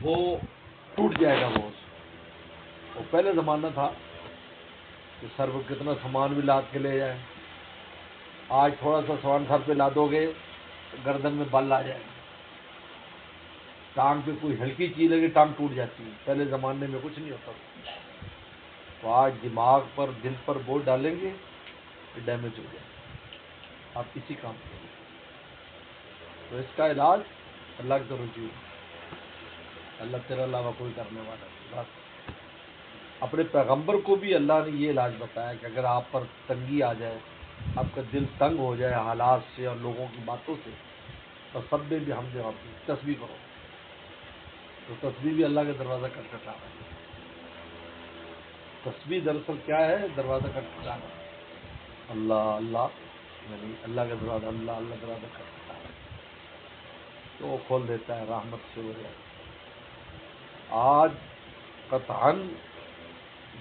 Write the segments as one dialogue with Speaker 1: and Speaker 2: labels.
Speaker 1: وہ ٹوٹ جائے گا. وہ پہلے زمانہ تھا کہ سر وہ کتنا سامان بھی لاد کے لے جائیں. آج تھوڑا سا سامان سر پہ لادو گے گردن میں بل آ جائے گا. ٹانگ پہ کوئی ہلکی چیز لگے ٹانگ ٹوٹ جاتی ہے. پہلے زمانے میں کچھ نہیں ہوتا تھا. تو آج دماغ پر دل پر بوجھ ڈالیں گے تو ڈیمیج ہو جائے گا. آپ کسی کام کریں. تو اس کا علاج اللہ کی طرف رجوع. اللہ تیرے علاوہ کوئی کرنے والا نہیں. بس اپنے پیغمبر کو بھی اللہ نے یہ علاج بتایا کہ اگر آپ پر تنگی آ جائے, آپ کا دل تنگ ہو جائے حالات سے اور لوگوں کی باتوں سے, تو سب میں بھی ہم جو تسبیح کرو. تو تسبیح بھی اللہ کے دروازہ کھٹکھٹا رہا ہے. تسبیح دراصل کیا ہے؟ دروازہ کھٹکھٹانا. اللہ اللہ یعنی اللہ کا دروازہ, اللہ اللہ دروازہ کھٹکھٹا رہا ہے تو وہ کھول دیتا ہے رحمت سے وغیرہ. آج قطعاً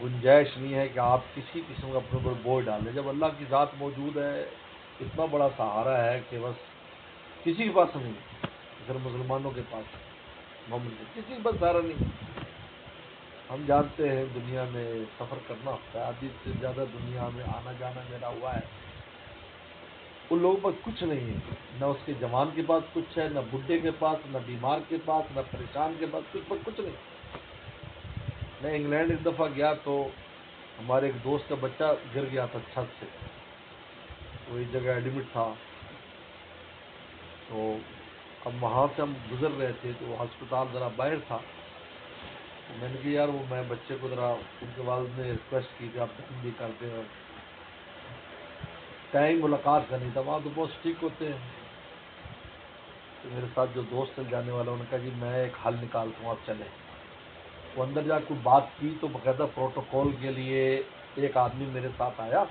Speaker 1: گنجائش نہیں ہے کہ آپ کسی قسم کا اپنے اوپر بوجھ ڈالیں. جب اللہ کی ذات موجود ہے, اتنا بڑا سہارا ہے کہ بس کسی کے پاس نہیں, صرف مسلمانوں کے پاس, مومن کے کسی کے پاس سہارا نہیں. ہم جانتے ہیں دنیا میں سفر کرنا ہوتا ہے, آدھی سے زیادہ دنیا میں آنا جانا میرا ہوا ہے. ان لوگوں کے پاس کچھ نہیں ہے, نہ اس کے جوان کے پاس کچھ ہے, نہ بڈھے کے پاس, نہ بیمار کے پاس, نہ پریشان کے پاس کچھ نہیں. میں انگلینڈ ایک دفعہ گیا تو ہمارے ایک دوست کا بچہ گر گیا تھا چھت سے. وہ ایک جگہ ایڈمٹ تھا. تو اب وہاں سے ہم گزر رہے تھے تو وہ ہسپتال ذرا باہر تھا. تو میں نے کہا یار وہ میں بچے کو ذرا, ان کے والد نے ریکویسٹ کی کہ آپ دفن بھی کر دیں. اور ٹائم ملاقات کرنی تھا وہاں تو بہت اسٹرکٹ ہوتے ہیں. تو میرے ساتھ جو دوست چل جانے والا انہوں نے کہا جی میں ایک حل نکالتا ہوں آپ چلیں. وہ اندر جا کوئی بات کی تو باقاعدہ پروٹوکول کے لیے ایک آدمی میرے ساتھ آیا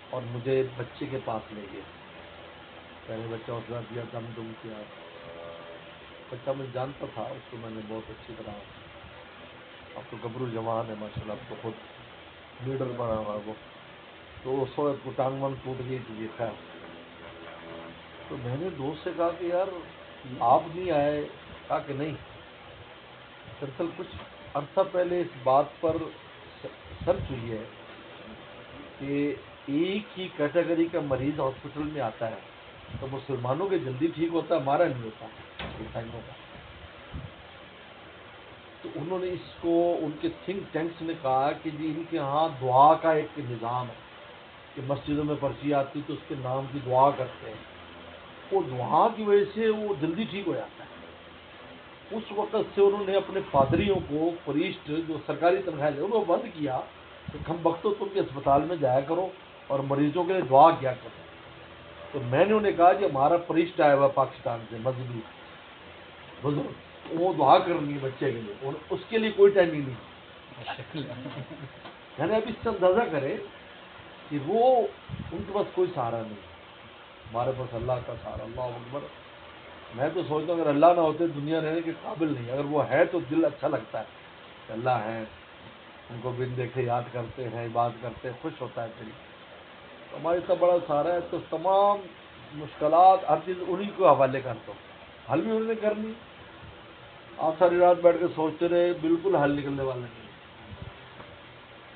Speaker 1: اور مجھے بچے کے پاس لے گیا. پہلے بچہ حوصلہ دیا, دم کیا. بچہ میں جانتا تھا اس کو, میں نے بہت اچھی طرح, اب تو گبرو جوان ہے ماشاء اللہ, اب تو خود لیڈر بنا ہوا وہ. تو اس وقت کو ٹانگ وانگ ٹوٹ گئی تھی. خیر تو میں نے دوست سے کہا کہ یار آپ نہیں آئے. کہا کہ نہیں, دراصل کچھ عرصہ پہلے اس بات پر سرچ ہوئی ہے کہ ایک ہی کیٹیگری کا مریض ہاسپٹل میں آتا ہے تو مسلمانوں کے جلدی ٹھیک ہوتا ہے, ہمارا نہیں ہوتا, عیسائیوں کا. تو انہوں نے اس کو, ان کے تھنک ٹینکس نے کہا کہ جی ان کے ہاں دعا کا ایک نظام ہے کہ مسجدوں میں پرچی آتی تو اس کے نام کی دعا کرتے ہیں. وہ دعا کی وجہ سے وہ جلدی ٹھیک ہو جاتا ہے. اس وقت سے انہوں نے اپنے پادریوں کو, پریسٹ جو سرکاری تنخواہ دے, انہوں نے بند کیا کہ کم وقتوں تم کے اسپتال میں جایا کرو اور مریضوں کے لیے دعا کیا کرو. تو میں نے انہیں کہا کہ ہمارا پریسٹ آیا ہوا پاکستان سے مذہبی بزرگ, وہ دعا کرنی ہے بچے کے لیے, اور اس کے لیے کوئی ٹائم ہی نہیں. یعنی اب اس سے اندازہ کرے کہ وہ ان کے پاس کوئی سہارا نہیں. ہمارے پاس اللہ کا سہارا. اللہ اکبر. میں تو سوچتا ہوں اگر اللہ نہ ہوتے دنیا رہنے کے قابل نہیں. اگر وہ ہے تو دل اچھا لگتا ہے کہ اللہ ہے, ان کو بن دیکھے یاد کرتے ہیں, عبادت کرتے ہیں, خوش ہوتا ہے دل. تو ہمارا اتنا بڑا سہارا ہے تو تمام مشکلات ہر چیز انہیں کو حوالے کر دو, حل بھی انہوں نے کرنی. آپ ساری رات بیٹھ کے سوچتے رہے, بالکل حل نکلنے والا نہیں.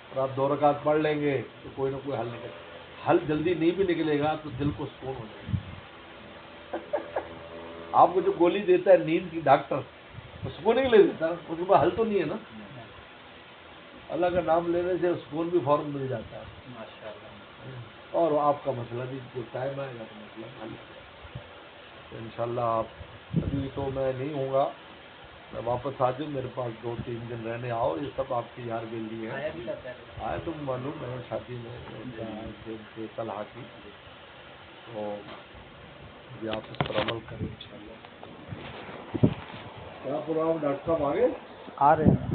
Speaker 1: اور آپ 2 رکعت پڑھ لیں گے تو کوئی نہ کوئی حل نکلے. حل جلدی نہیں بھی نکلے گا تو دل کو سکون ہو جائے گا. آپ کو جو گولی دیتا ہے نیند کی ڈاکٹر, اس کو نہیں لے دیتا, اس کے پاس حل تو نہیں ہے نا. اللہ کا نام لینے سے سکون بھی فوراً مل جاتا ہے. اور آپ کا مسئلہ بھی جو ٹائم آئے گا تو مسئلہ حل ہو جائے گا. تو انشاءاللہ آپ, ابھی تو میں نہیں ہوں گا, میں واپس آ جاؤں, میرے پاس 2-3 دن رہنے آؤ. یہ سب آپ کی یار بیلی ہے. آئے تو معلوم ہے شادی میں آئے تھے طلحہ کی. تو یہ آپ اس پر عمل کریں انشاءاللہ. کیا پروگرام ڈاکٹر صاحب آگے
Speaker 2: آ رہے ہیں.